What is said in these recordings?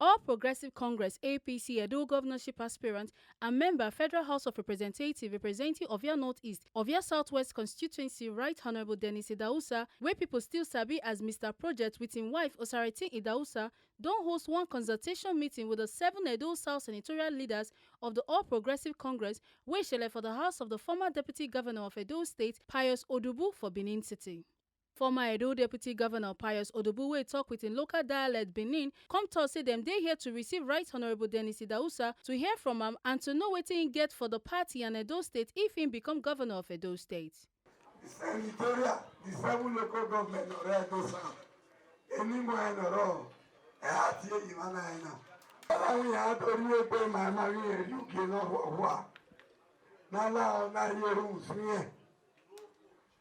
All Progressive Congress APC Edo governorship aspirant and member Federal House of Representatives representing Ovia Northeast, Ovia Southwest constituency Right Honorable Dennis Idahosa, where people still sabi as Mr. Project with him wife Osarity Idahosa, don host one consultation meeting with the 7 Edo South senatorial leaders of the All Progressive Congress wey shele for the house of the former Deputy Governor of Edo State, Pius Odubu for Benin City. Former Edo Deputy Governor Pius Odubu wey tok wit im local dialect Benin come tok say dem dey here to receive Right Honourable Dennis Idahosa to hear from am and to know wetin im get for the party and Edo State if im become Governor of Edo State. The senatorial, the 7 local government of Edo South, anymore enoro, ati imana ina. Ara mi a tori we pe ma ma ri UK no wa. Na la na yeru suye.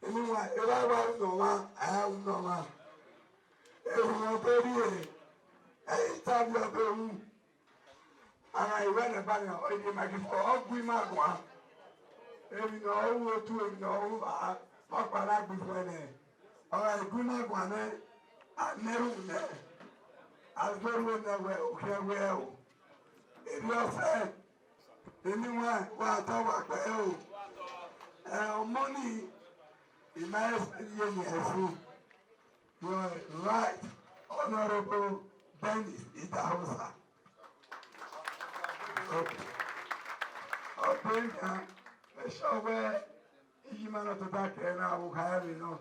Anyway, if I want no one, I have no one. If you want to be a stab your room, and I went about your making for all we might want. If you know what to know, what I before there. Or I do not want it, I never met. I don't know where well. If you said, anyone want to talk about money. In my experience, you're right, Honorable Dennis Idahosa. Okay, the show where you man to back and I will have, you know,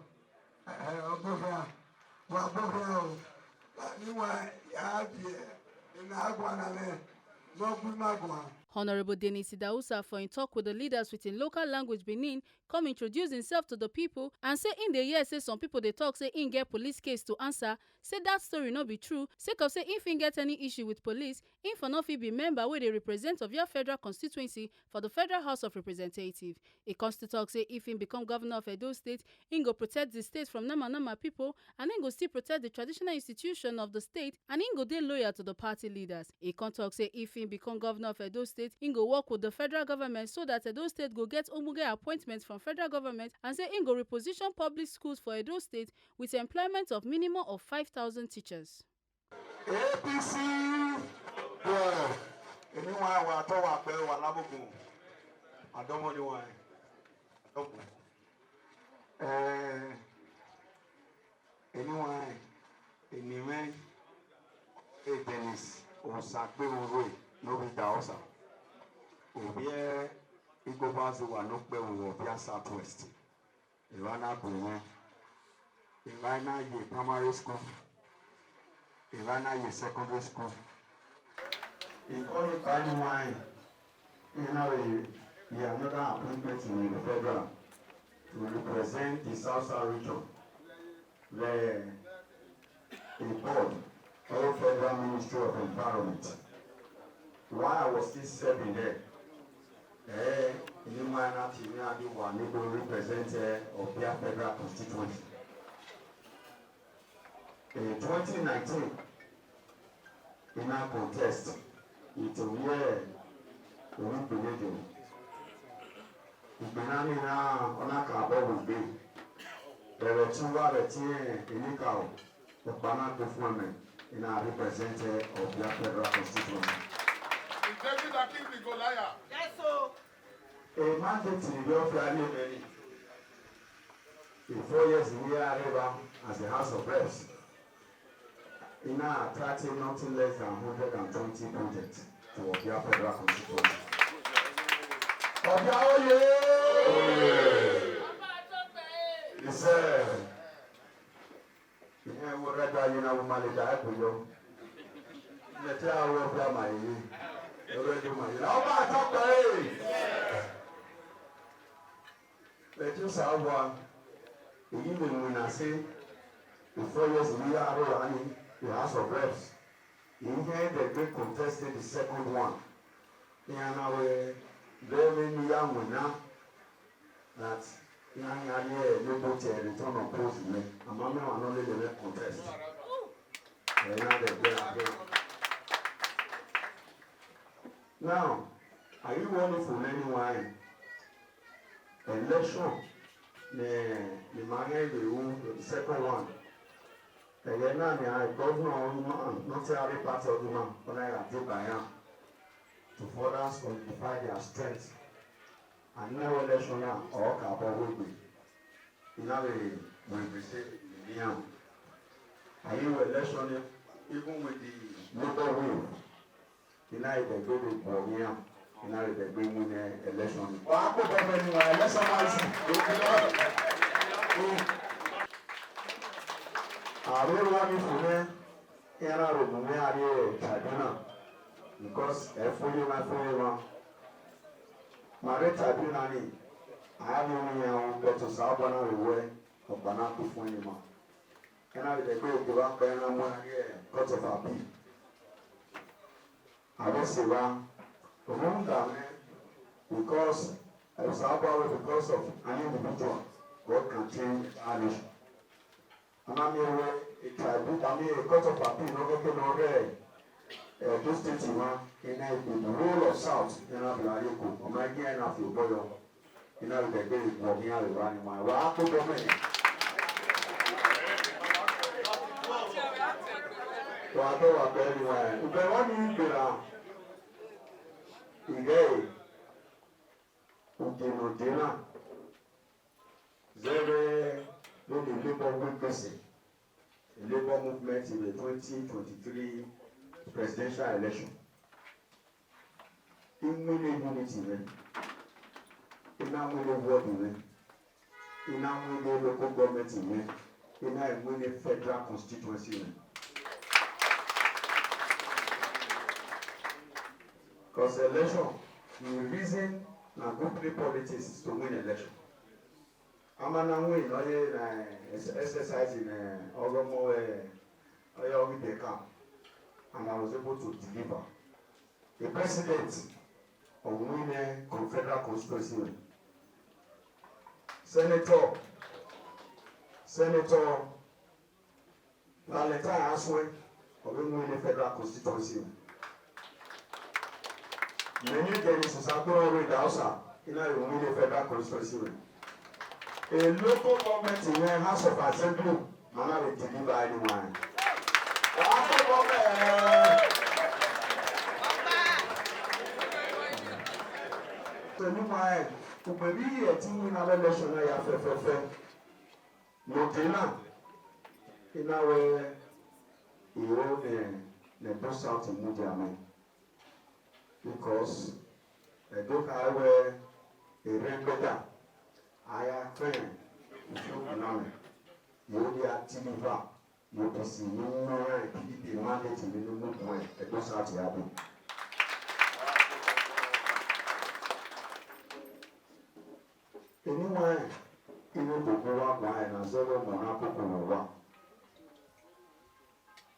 Honorable Dennis Idahosa for im talk with the leaders within local language Benin come introduce himself to the people and say in dey hear say some people dey talk say im get police case to answer, say that story no be true, sake of say if im get any issue with police, im for no fit be member wey dey represent Ovia Federal constituency for the Federal House of Representatives. E come still talk say if im become Governor of Edo State, im go protect the state from nama people and im go still protect the traditional institution of the state and im go dey loyal to the party leaders. E come talk say if im become Governor of Edo State, im go work with the federal government so that Edo State go get ogbonge appointments from federal government and say im go reposition public schools for Edo State with employment of minimum of 5,000 teachers. APC, anyone wa to wa pe wa labugun. I don't want anyone. Anyone, Dennis, or Sakwe Roy, no be Idahosa. Ovia Igobazu wa no pe Ovia Southwest. Ivana Bunye. Ivana ye primary school. Ivana ye secondary school. In all the time wine, you know, we have another appointment in the federal to represent the South region. The board of Federal Ministry of Environment. While I was still serving there, in my native one representative of their federal constituency. In 2019, in our contest, it will be a religion. Ìgbìnàmì náà ọ̀nàkà àbọ̀wò gbé bẹ̀rẹ̀ tí wà rẹ̀ tí ìníkà ọ̀ ọ̀pánà tó fún ẹ̀mẹ̀ in our representative of their federal constituency. David Akinbi Goliath. Yes, so. A mandate in the Fairly Many. In 4 years, we are arrived as the House of Reps. In our attracting nothing less than 120 projects to Ovia Federal constituency. Ovia Oye! He said, "Yeah, we're ready. You know, we're ready to go. Let's tell our Ovia my. You're ready, my. How about talk to him? Let us have one. Even when I say, in 4 years, we are running the House of Reps. In here, the great contested the second one. And now, very young winner that no return of post me. I'm not only the contest. Now, are you running for anyone? Election, the second one. Again, I governor not every part of the man when I do by to further solidify their strength. And now election now or Cabo will be. In a way, we say, are you election even with the local will? In a way, go to Bonia, in a way, they bring in election. Well, I put up anyway, let's I don't want you to know, because every one, my tribunal, I have only better Sabana away of Banako for him. And I will go to one banner one year, cut of a pea. I will say, well, because of Sabah, because of an individual, God can change our nation. And I'm here, a cut of a pea, no red. This state in the role of South, in Abiyaku, or my gear enough your boy, in the day walking out running my walk. So I go up anywhere. If I want you to today, Udina, Zere, the Labour Movement, the Labour Movement in the 2023 presidential election. In many unity, in our many ward, in our many local government, in our many federal constituency. Because election, the reason na good play politics is to win election. I'm an win, exercise in Oromo, camp. And I was able to deliver. The president of winning federal constituency, Senator Valentine Aswe of winning federal constituency. Many days is Idahosa in a winning federal constituency. A local government in the House of Assembly, Mana will deliver anyone. Maybe a team in our election, I have Montana in our the bus out in Mudiame because I don't have a regular. I have friend, if you know, you are Timiva. You can see no PDP mandate in the movement. It goes out to happen. Anyone, even to go up wine and several Monaco Kumawa.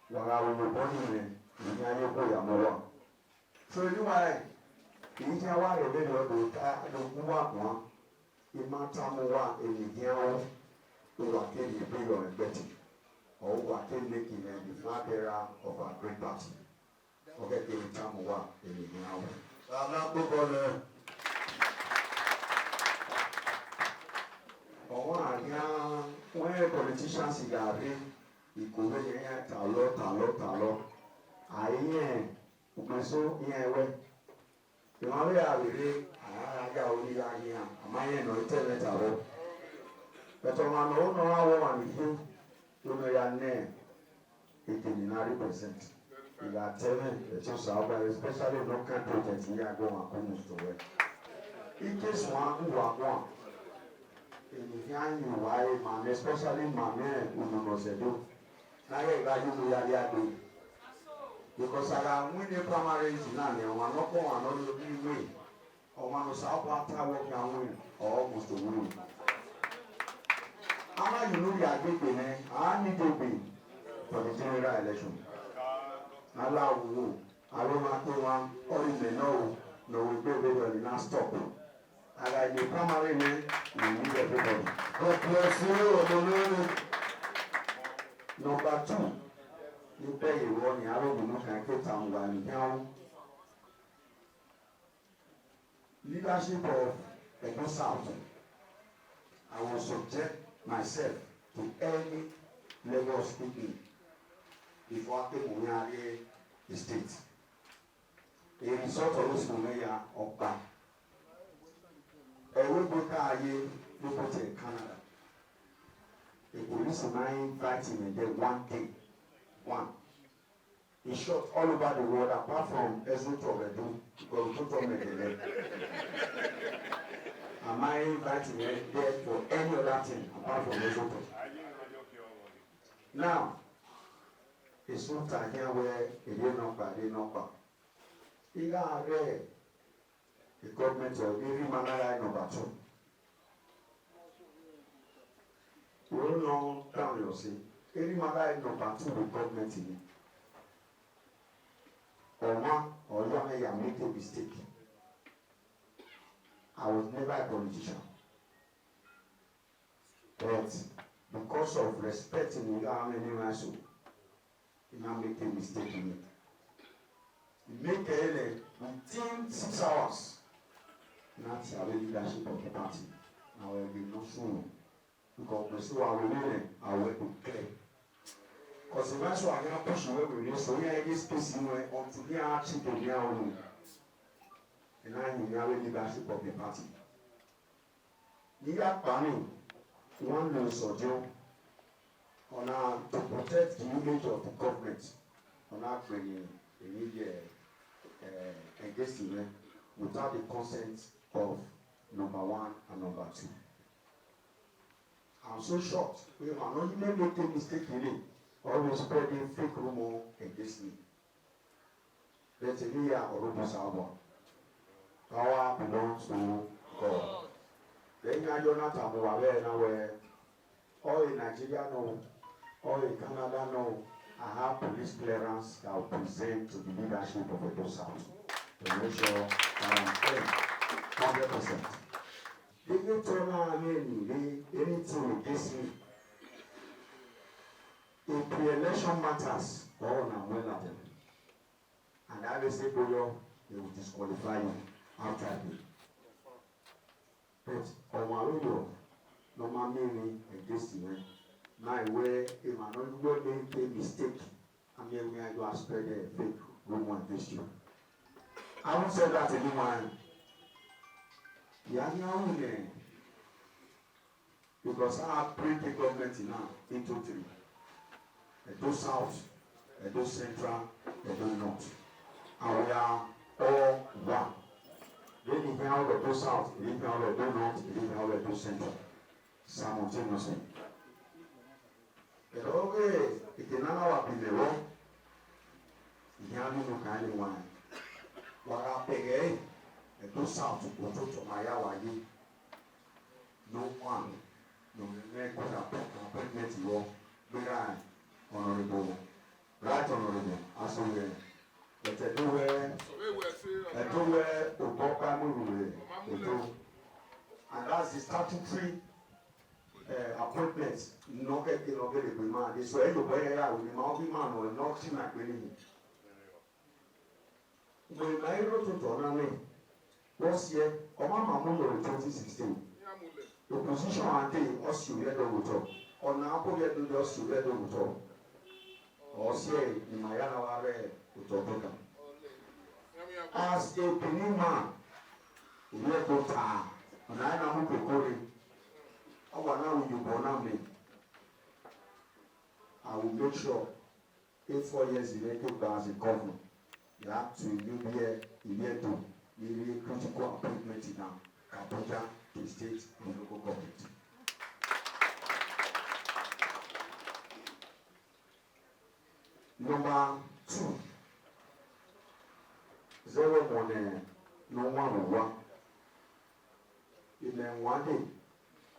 While I will be born in Yamawa. So you are in Yawa, a little bit, I don't know one. In Matamoa, in the Yao, who are taking the big or betting. Or who are making the flag bearer of a great party. Okay, in Tamoa, in the Yao. I'm not going to. When politicians are you could be a talo. I am so yeah, you know, we are really, I got only here. My no internet at all. But on my own, no one with you, you know, your name 89%. You are telling the two especially local projects, we are going to work. In case one who are one. Especially my man who knows it. Now I do. Because I am winning primaries in Nanya, one not going another win. Or one of South Parta work and win, or almost to win. How you know you are getting I need to be for the general election. Allow you. I don't want to one, or you may know, no, we will not stop. I like the primary men, we need everybody. God bless you, Number 2, you pay your money, I don't know can get down one now. Leadership of the South. I will subject myself to any level of speaking before I came on the state. A result of this Mumaya of back. A will book a year, look at Canada. The police man invited me there one day. One. He shot all over the world apart from Ezotovedu, because we told me there. Am I inviting me there for any other thing apart from Ezoto? Now, it's not time here where it did not buy, did not buy. He got there. The government of every manner number 2. We don't know down you see. Every manner number 2 the government in it. Or one or you may have made a mistake. I was never a politician. But because of respecting the army and so, he now make a mistake in it. He make a within 6 hours. Not the leadership of the party. Now I will be not soon. Because the so I will learn, I will be clear. Because the matter I am pushing away with this, so we are this space in where until we are actually to be our own. And I will have a leadership of the party. We are planning one new soldier on our to protect the image of the government on our bringing the media against the without the consent of number 1 and number 2. I'm so shocked. We are not even making a mistake in it. Always spreading fake rumor against me. Let's say we are Orobusawa. Power belongs to God. Then I don't know where all in Nigeria know, all in Canada know, I have police clearance that will present to the leadership of Idahosa to make sure that I'm 100%. They get to know anything against me. If pre-election matters, all now well at them. And I will say, Boyo, they will disqualify you outrightly. But Omaruyo, no man meaning against you. Now, where if I don't make a mistake, I'm here where I go spread a fake rumor against you. I won't say that anyone. Because I break the government into 3. Edo South, Edo Central, Edo North. And we are all one. Then if you have Edo South, if you have Edo North, if you have Edo Central, simultaneously. But okay, it can now be the wrong. You have no kind of one. What I pay, Edo South, go to my Yawayi. No one, no neck with a pregnant war. Honorable, right honorable, as we were. But everywhere, and that's the statutory appointments. No get the man. This way, everywhere I will be mountain man or not in my clinic. When I wrote to Toname, last year, Obama Mundo in 2016, the position I did was to read over. On Apple, get to just to read over. Or say, in my Yanaware, as a Benin man, we are good time, and I know who could it. Oh, now you born me. I will make sure 4 years in April as a governor, you have to be here to be critical appointment in Abuja, the state, and local government. Number 2, 0 money, no 1 in then 1 day,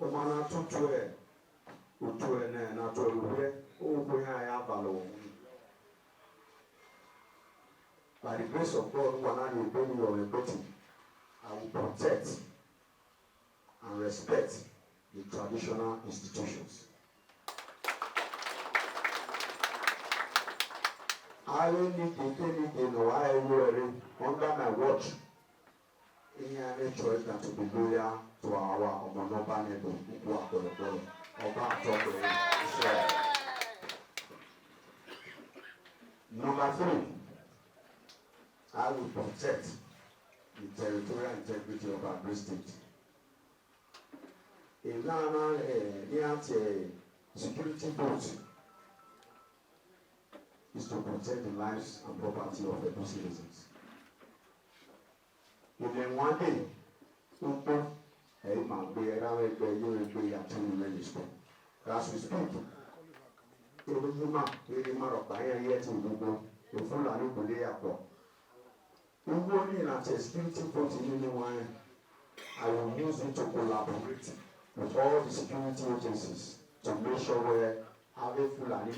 Omana 2 and not 12, oh, I have alone. By the grace of God, one I will bring you a body, I will protect and respect the traditional institutions. I will need anything I will under my watch. Any other choice than to be loyal to our Omonoba neighbor who are going to go. Number 3, I will protect the territorial integrity of our great state. In Nana, near security vote is to protect the lives and property of every citizens. Then one day, as we speak, security vote in I will use it to collaborate with all the security agencies to make sure we're having full and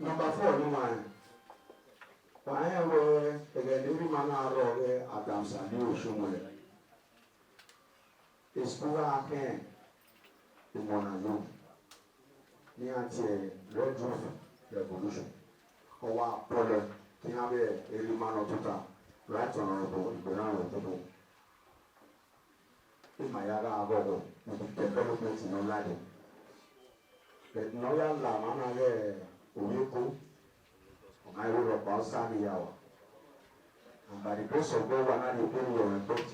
Number 4, I have every man Adams and you Shumwe. It's Pura Ken, the Monano, near Red Roof Revolution. Our product, Tinabe, every man of Tuta, right honorable, Gubernatorial. In my other development in Oladi. But no young Lamana, Uyuku, I will about Sunday hour. And by the grace of God, when I open your report,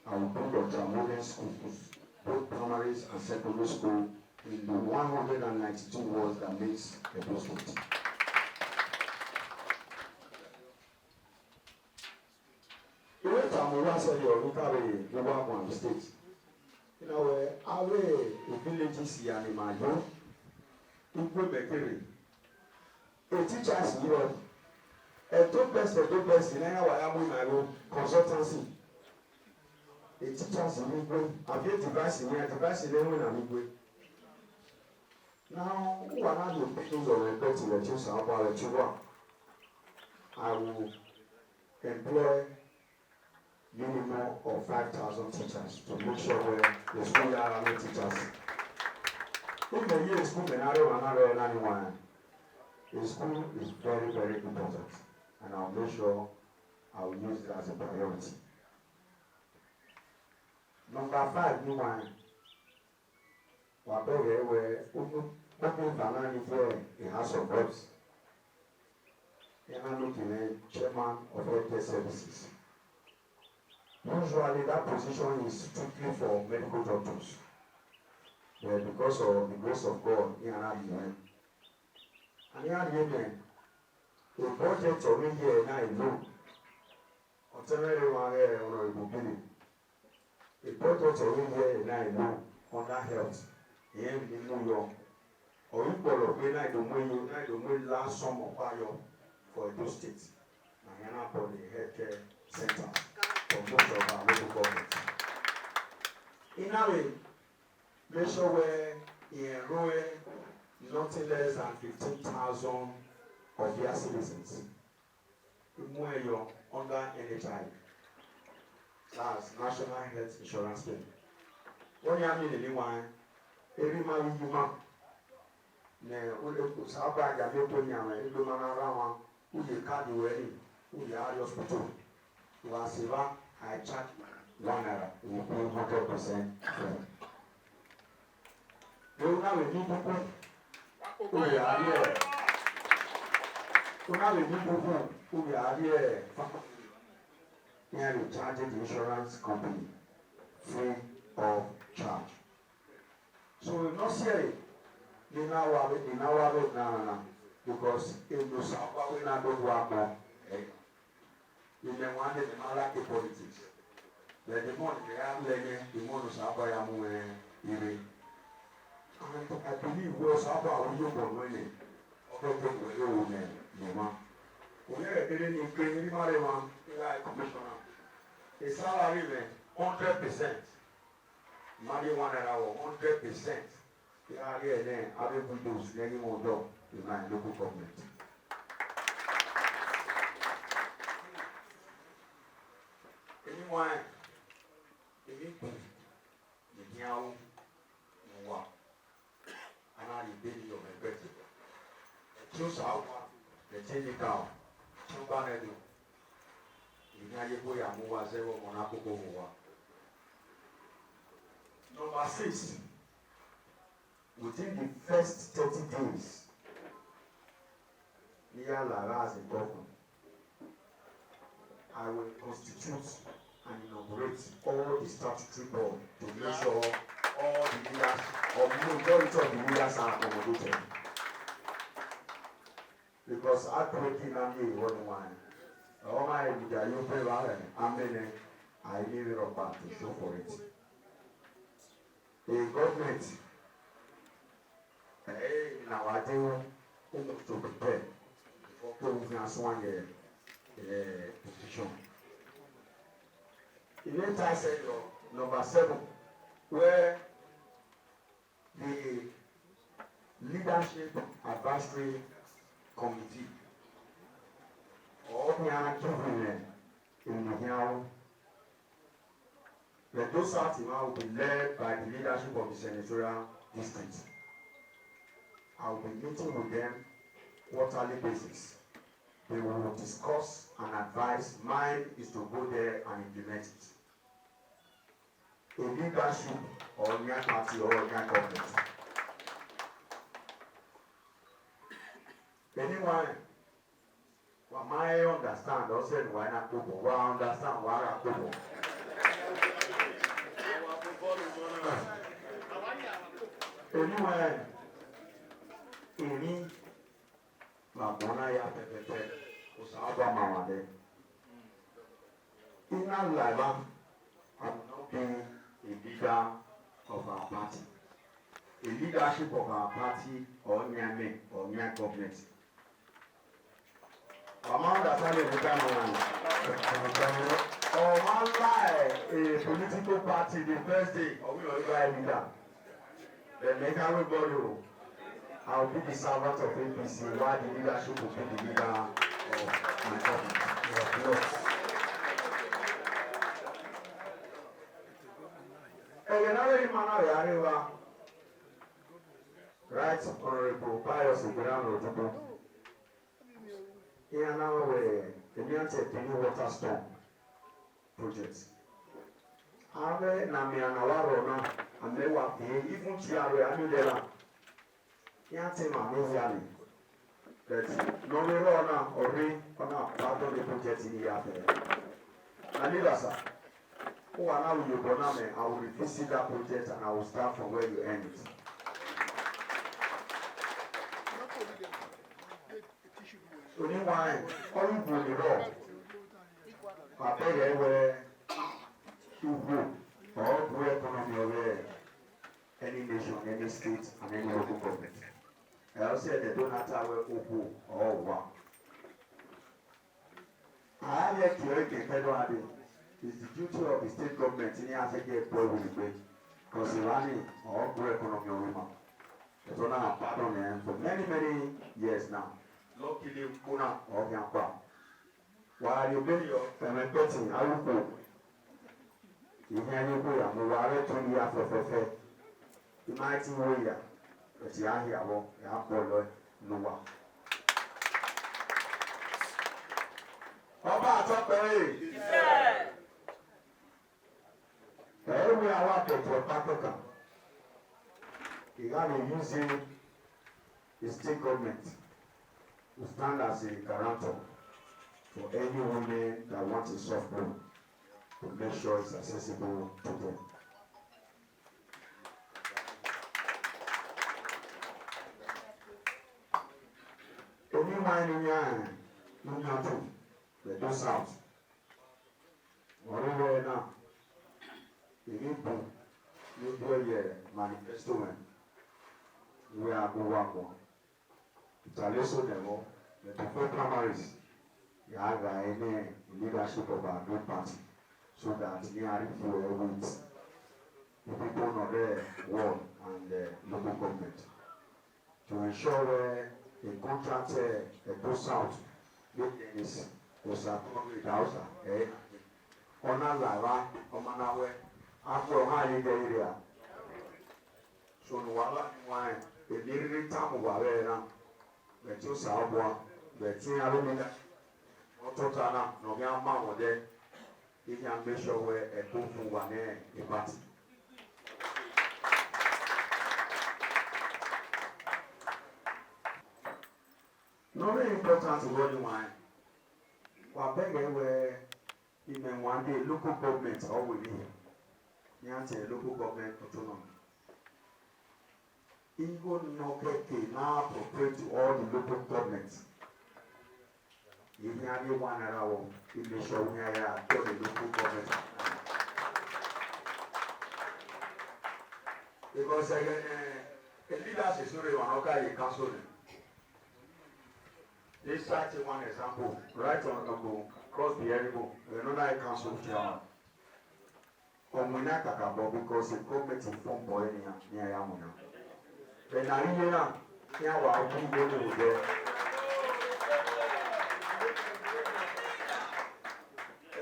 I will put your Tramorian schools, both primaries and secondary school, in the 192 wards that makes a district. You went to Amora said your local state. You know, our villages here in my home, in Quebec. A teacher's here, a top best in our consultancy. A teacher's in Igwe, I get device in here, device in Igwe. Now, who are not the opinions of reporting the children about the children? I will employ minimum of 5,000 teachers to make sure the school are no teachers. In the year school, the school is very, very important, and I'll make sure I'll use it as a priority. Number 5, new one. Where open banana in House of Reps. And I'm looking at chairman of healthcare services. Usually that position is strictly for medical doctors. But because of the grace of God, he and I and here again, the budget already here now is low. Alternative one here on the beginning. The budget already here now is low under health. Here in New York. Or you call up when I don't last summer for those states. And here now for the healthcare center for most of our local government. In a way, make sure we enroll nothing less than 15,000 of their citizens. When you're under NHI, that's National Health Insurance Scheme. When you have anyone, every man you man, Sabah Gameto Yama, Idomana, who you can't do any, who you are hospital. To Asiva, I charge 1 naira, we pay 100%. You have a new people. We are here. We have a new people who are here. Here we charge the insurance company free of charge. So we not say it. We now have it now because in the South we not do work more. You may want the Malaki politics. But the more they have learning, the more the South I am I believe we also have our young women. We are getting in Commissioner. A salary 100%. Money 1 hour, 100%. They are here then, other windows, any more job in my local government. Anyone, the young, and I did your regret. Choose out the technical, Chubanadu. You know, you go and move as ever on Apogo. Number 6, within the first 30 days, near Lara as a government, I will constitute and inaugurate all the statutory board to make sure all the leaders, or majority of the leaders are accommodated. Because I created a new one. All my you pay I leave it up back to show for it. The government, now I do to prepare for proving as one position. The next I said number 7, where the leadership advisory committee or in the those will be led by the leadership of the senatorial district. I will be meeting with them quarterly basis. They will discuss and advise. Mine is to go there and implement it. A leadership or a party or a government. Anyone, what I understand, also why not people, what I understand, why not people. Anyone, any, Mabona ya pepe, Osaba Mamade. In our life, I will not be a leader of our party. A leadership of our party or Nyame or Nya government. Among the time or one lie, a political party the first day, or we will buy a leader. Then make everybody. I'll be the servant of APC, while the leadership will be the leader of my government. Right, Honorable Pius Ogbonaro. Here now the new water storm project. Ave na mi anawaro na amewa pe even chiare anudela. Yante ma meziani. That no we na ori ona part of the project in here. Anilasa. Who are now you go now, I will revisit that project and I will start from where you end it. So meanwhile, all you do the law. I tell you where you go or where economy of any nation, any state, and any local government. I also said they don't matter where Ogo or what. I have yet to hear the federal idea. It's the duty of the state government in here to get boy with the break. Because the running or grow economy of women. It's on our pardon them for many, many years now. Luckily, Kuna or Yampa. While you been your fermenting, I will go. You hear you go, I'm a 2 years for the mighty warrior. But you are here, you have boy, no one. How about that? Every hour to Africa, you have been using the state government to stand as a guarantor for any women that want a soft loan to make sure it's accessible to them. Anyone in your country, they do south. Whatever now. You do a manifesto we are going. It's a lesson level, but before primaries, you have any leadership of our new party so that you are with the people of the world and the local government to ensure a contract goes out with this was a Idahosa, Ona Lara, Omanawe. After high area, so no one, a little time of Avera, the two Sabua, the Tia Lumina, Ototana, no Yama, or there, he can make sure where a book for one a party. not very important to what you want. What beg where even one day local government all will be here. Local government autonomy. Even no get now appropriate to all the local governments. If you have one hour, you make sure we are all the local government. Because the leaders is really one okay council. This such one example, right on the cross the elbow, another council chairman. Omuna kakabo because the government is formed by near Yamuna. When I hear here what we go there.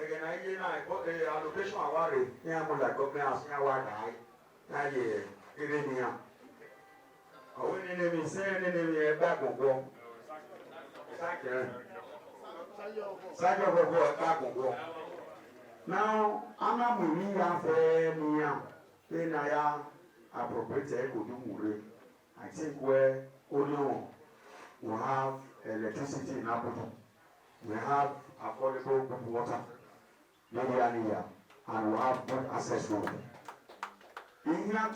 Again, I hear the allocation of our here like government here what I Irenia. I went in and said, and back on go. Now, I'm not moving after me. Then I am appropriate. I think where Ono will have electricity in Abuja, we have affordable good water, and we have good access road. In here,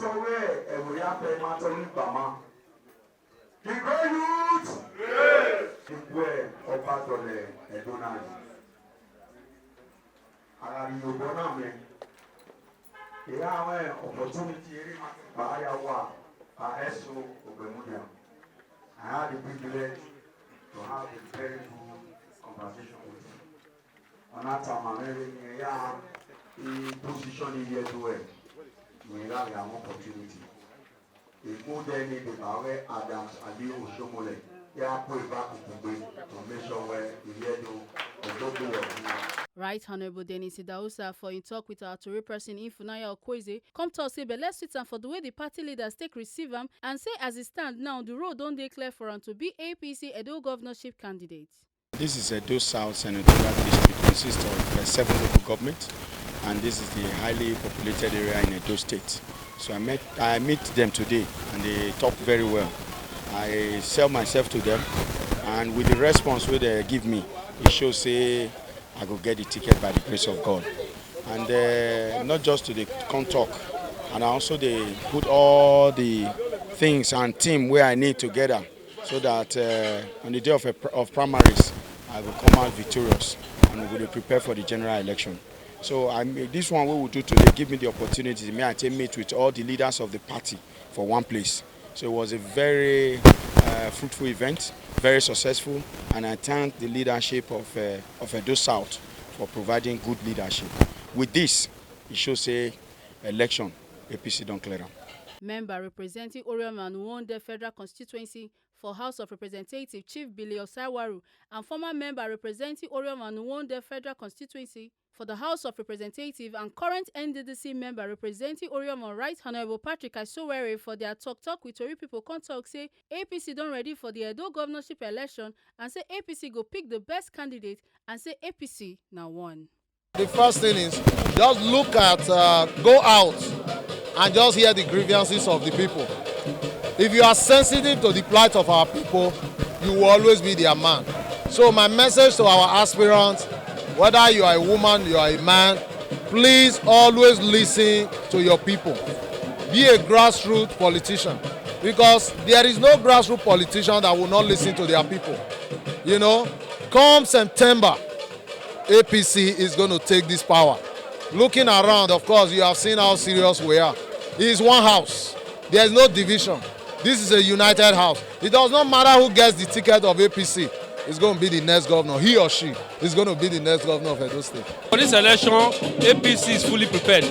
we have a matter Bama. The great youth! Where about the Donald? And you go now, man. The opportunity, Bahayawa, Aeso, Obemudia. I had the privilege to have a very good conversation with him. On that time, I'm in position here to work. We have an opportunity. If more than the Bawe Adams and you Shomole, yeah, put it back to make sure where you hear Right Honorable Dennis Idahosa for in talk with our Tory person Ifunanya Okweze come to us say but let's sit and for the way the party leaders take receive him and say as it stand now the road don't declare for him to be APC Edo governorship candidate. This is Edo South Senatorial District, consists of 7 local governments, and this is the highly populated area in Edo State. So I meet them today and they talk very well. I sell myself to them and with the response where they give me, it shows say I go get the ticket by the grace of God. And not just to the come talk, and also they put all the things and team where I need together so that on the day of primaries, I will come out victorious and we will prepare for the general election. So this one we will do today give me the opportunity to meet with all the leaders of the party for one place. So it was a very fruitful event, very successful, and I thank the leadership of Edo South for providing good leadership. With this, it shows say election, APC don't clear. Member representing Orion Manuwonde Federal Constituency for House of Representatives Chief Billy Osaiwaru and former member representing Orion Manuwonde Federal Constituency for the House of Representatives and current NDDC member representing Orion Right Honorable Patrick Isowere for their talk with Tory people come talk say APC don't ready for the Edo governorship election and say APC go pick the best candidate and say APC now won. The first thing is just look at, go out and just hear the grievances of the people. If you are sensitive to the plight of our people, you will always be their man. So my message to our aspirants, whether you are a woman, you are a man, please always listen to your people. Be a grassroots politician, because there is no grassroots politician that will not listen to their people. You know, come September, APC is going to take this power. Looking around, of course, you have seen how serious we are. It is one house. There is no division. This is a united house. It does not matter who gets the ticket of APC. It's going to be the next governor. He or she is going to be the next governor of Edo State. For this election, APC is fully prepared.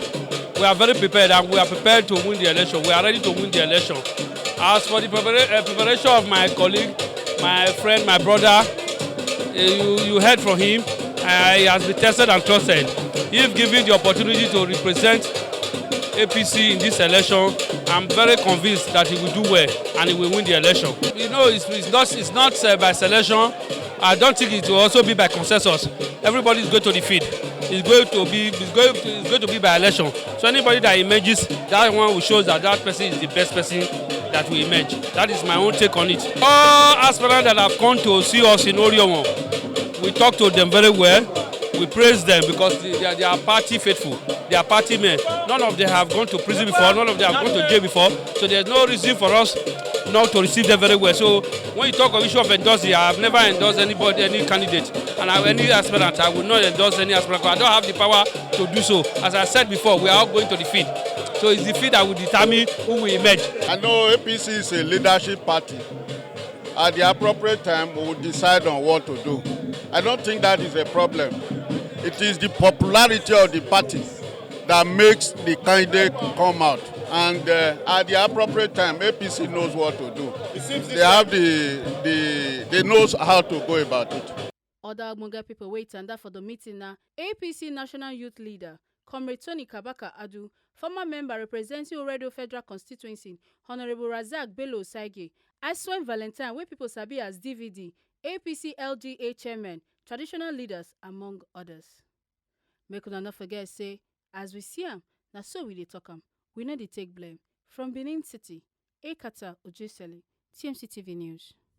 We are very prepared and we are prepared to win the election. We are ready to win the election. As for the preparation of my colleague, my friend, my brother, you heard from him. He has been tested and trusted. If given the opportunity to represent APC in this election, I'm very convinced that he will do well and he will win the election. You know, it's not by selection. I don't think it will also be by consensus. Everybody is going to the field. It's going to be by election. So anybody that emerges, that one will show that that person is the best person that will emerge. That is my own take on it. All aspirants that have come to see us in Oriomo, we talk to them very well. We praise them because they are party faithful. They are party men. None of them have gone to prison before. None of them have gone to jail before. So there's no reason for us not to receive them very well. So when you talk of issue of endorsing, I have never endorsed anybody, any candidate, and any aspirant. I will not endorse any aspirant. I don't have the power to do so. As I said before, we are all going to the field. So it's the field that will determine who will emerge. I know APC is a leadership party. At the appropriate time, we will decide on what to do. I don't think that is a problem. It is the popularity of the party that makes the candidate come out. And at the appropriate time, APC knows what to do. They have they knows how to go about it. Other Munga people wait and that for the meeting now. APC National Youth Leader, Comrade Tony Kabaka Adu, former member representing Oredo Federal Constituency, Honorable Razak Bello Saige, Aswen Valentine, where people sabi as DVD, APC LGA chairman, traditional leaders, among others. Make una not forget say, as we see am, na so we dey talk am. We no dey take blame. From Benin City, Ekata Ojesele, TMC TV News.